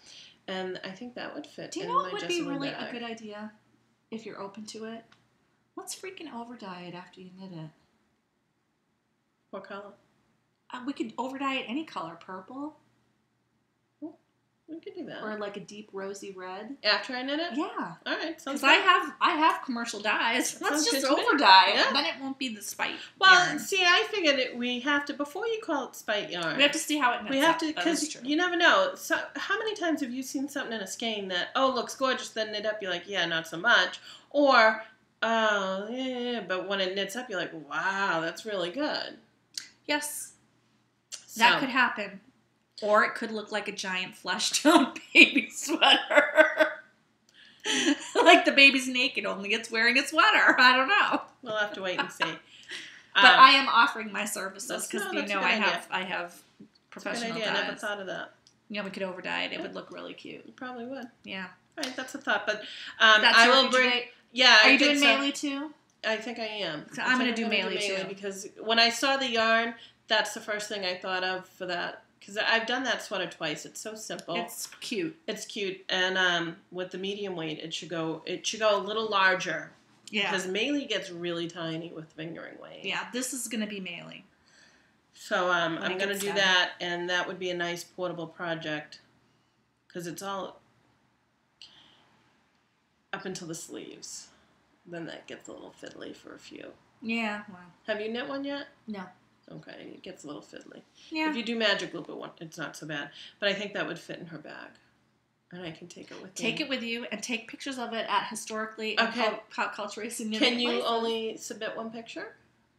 and I think that would fit. Do you know what would be really a good idea, if you're open to it? Let's freaking over-dye it after you knit it. What color? We could over-dye it any color. Purple. We could do that. Or like a deep rosy red. After I knit it? Yeah. All right. Because I have commercial dyes. Let's just over-dye it. Yeah. Then it won't be the spite yarn. See, I figured we have to, before you call it spite yarn. We have to see how it knits. We have to, because you never know. So, how many times have you seen something in a skein that, looks gorgeous, then knit up, you're like, yeah, not so much. Or, yeah, but when it knits up, you're like, wow, that's really good. Yes. So. That could happen. Or it could look like a giant flesh-tone baby sweater. Like the baby's naked, only it's wearing a sweater. I don't know. We'll have to wait and see. But I am offering my services because I have professional dyes. I never thought of that. Yeah, we could over-dye it. It would look really cute. You probably would. Yeah. All right, that's a thought. But I will bring. Yeah. Are you doing Melee too? I think I am. So I'm going to do Melee too. Because when I saw the yarn, that's the first thing I thought of for that. Because I've done that sweater twice. It's so simple. It's cute. It's cute, and with the medium weight, it should go a little larger. Yeah. Because Melee gets really tiny with fingering weight. Yeah, this is going to be Melee. So I'm going to do that, and that would be a nice portable project. Because it's all up until the sleeves. Then that gets a little fiddly for a few. Yeah. Well. Have you knit one yet? No. Okay, it gets a little fiddly. Yeah. If you do magic loop, it's not so bad. But I think that would fit in her bag. And I can take it with me. Take it with you and take pictures of it at historically and pop culture racing. Can you only submit one picture?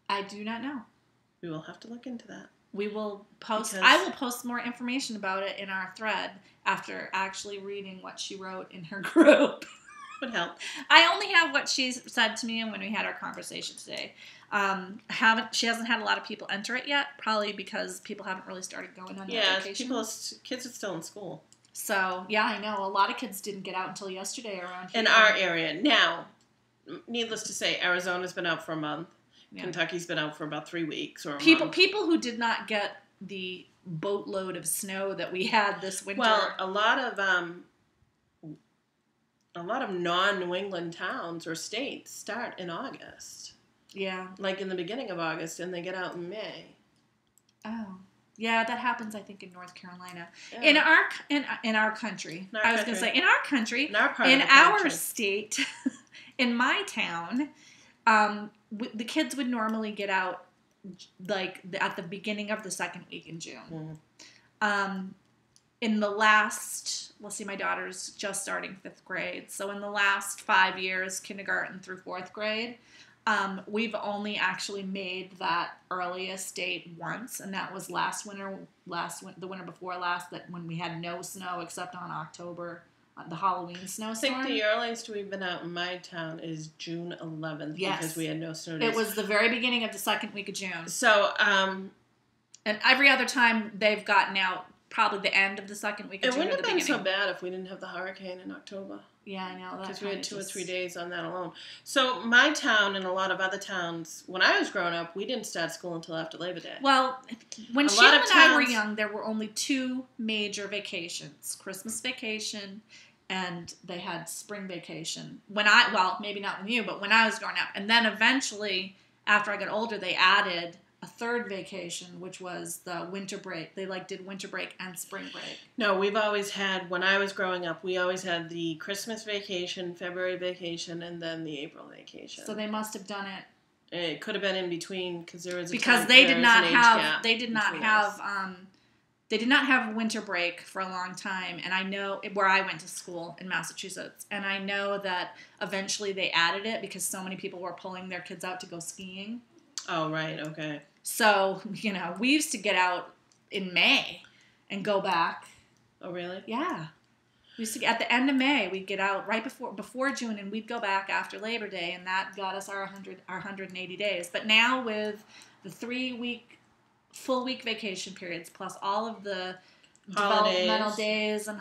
I do not know. We will have to look into that. We will post. I will post more information about it in our thread after actually reading what she wrote in her group. Would help. I only have what she said to me when we had our conversation today. She hasn't had a lot of people enter it yet, probably because people haven't really started going on their vacation. Kids are still in school. So, yeah, I know. A lot of kids didn't get out until yesterday around here. In our area. Now, needless to say, Arizona's been out for a month. Yeah. Kentucky's been out for about 3 weeks or a month. People who did not get the boatload of snow that we had this winter. Well, a lot of non-New England towns or states start in August. Yeah. Like in the beginning of August, and they get out in May. Oh. Yeah, that happens, I think, in North Carolina. Yeah. In our country. I was going to say, in our country. In our part in of the country. our state, in my town, the kids would normally get out like at the beginning of the second week in June. Mm-hmm. In the last, let's see, my daughter's just starting 5th grade. So in the last 5 years, kindergarten through 4th grade, we've only actually made that earliest date once, and that was the winter before last, that when we had no snow except on October, the Halloween snowstorm. I think the earliest we've been out in my town is June 11th. Yes. Because we had no snow days. It was the very beginning of the second week of June. So, and every other time they've gotten out probably the end of the second week of June. It wouldn't have been so bad if we didn't have the hurricane in October. Yeah, I know. Because we had 2 or 3 days on that alone. So my town and a lot of other towns, when I was growing up, we didn't start school until after Labor Day. Well, when Sheila and I were young, there were only 2 major vacations: Christmas vacation, and they had spring vacation. Well, maybe not with you, but when I was growing up, and then eventually, after I got older, they added a 3rd vacation, which was the winter break. They did winter break and spring break. No, we've always had, when I was growing up, we always had the Christmas vacation, February vacation, and then the April vacation. So they must have done it. It could have been in between because there was they did not have winter break for a long time, and I know where I went to school in Massachusetts, and I know that eventually they added it because so many people were pulling their kids out to go skiing. Oh, right, okay. So, we used to get out in May and go back. Oh, really? Yeah. We used to, at the end of May, we'd get out right before June, and we'd go back after Labor Day, and that got us our 180 days. But now with the 3-week, full week vacation periods, plus all of the developmental days and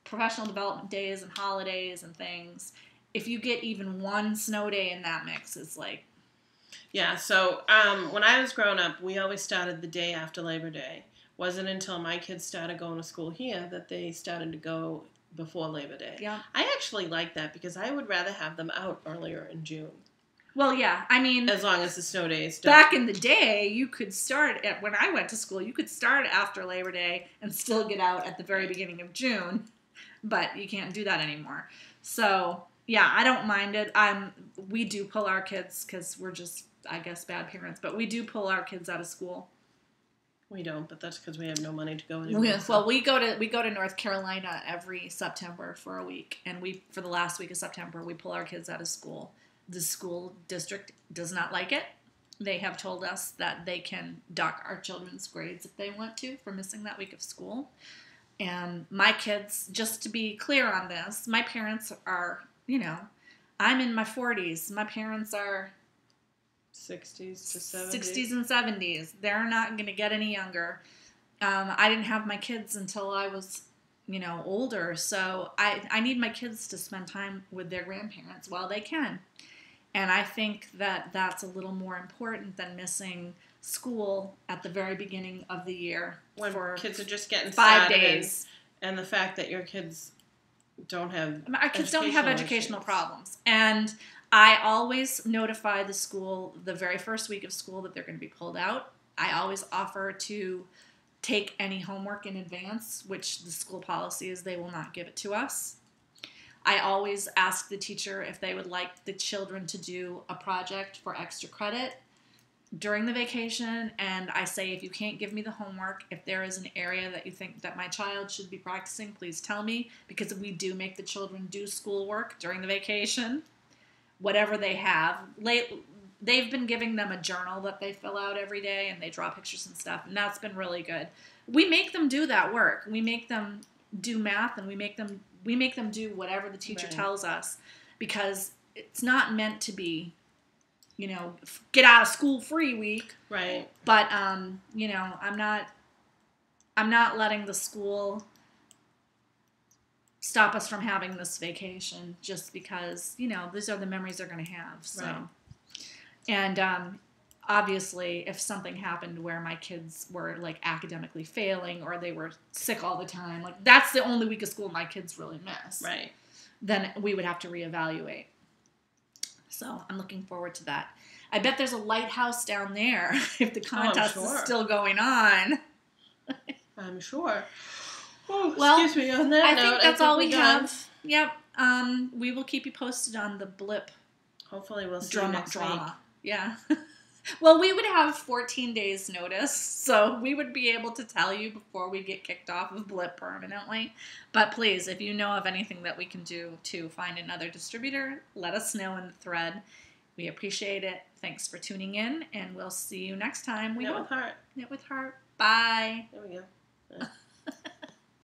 professional development days and holidays and things, if you get even one snow day in that mix, it's like... Yeah, so when I was growing up, we always started the day after Labor Day. Wasn't until my kids started going to school here that they started to go before Labor Day. Yeah. I actually like that because I would rather have them out earlier in June. Well, yeah, I mean... As long as the snow days don't. Back in the day, you could start, when I went to school, you could start after Labor Day and still get out at the very beginning of June. But you can't do that anymore. So, yeah, I don't mind it. We do pull our kids because we're just... I guess bad parents, but we do pull our kids out of school. We don't, but that's because we have no money to go anywhere. Well, we go to North Carolina every September for a week, and for the last week of September we pull our kids out of school. The school district does not like it. They have told us that they can dock our children's grades if they want to for missing that week of school. And my kids, just to be clear on this, my parents are, I'm in my 40s. My parents are 60s to 70s. 60s and 70s. They're not going to get any younger. I didn't have my kids until I was, older. So I need my kids to spend time with their grandparents while they can. And I think that that's a little more important than missing school at the very beginning of the year. When kids are just getting 5 days. And the fact that your kids don't have our kids don't have educational problems. And I always notify the school the very first week of school that they're going to be pulled out. I always offer to take any homework in advance, which the school policy is they will not give it to us. I always ask the teacher if they would like the children to do a project for extra credit during the vacation, and I say, if you can't give me the homework, if there is an area that you think that my child should be practicing, please tell me, because we do make the children do schoolwork during the vacation. Whatever they have. They've been giving them a journal that they fill out every day, and they draw pictures and stuff, and that's been really good. We make them do that work. We make them do math, and we make them do whatever the teacher tells us, because it's not meant to be, get out of school free week. Right. But I'm not letting the school stop us from having this vacation just because, these are the memories they're going to have. So, right. And obviously, if something happened where my kids were academically failing or they were sick all the time, that's the only week of school my kids really miss. Right. Then we would have to reevaluate. So I'm looking forward to that. I bet there's a lighthouse down there if the contest is still going on. I'm sure. Oh, well, excuse me, on that I note, think that's all we done. have. Yep. We will keep you posted on the blip. Hopefully we'll see you next week. Yeah. Well, we would have 14 days notice, so we would be able to tell you before we get kicked off of blip permanently. But please, if you know of anything that we can do to find another distributor, let us know in the thread. We appreciate it. Thanks for tuning in, and we'll see you next time. Knit with Heart. Knit with Heart. Bye. There we go.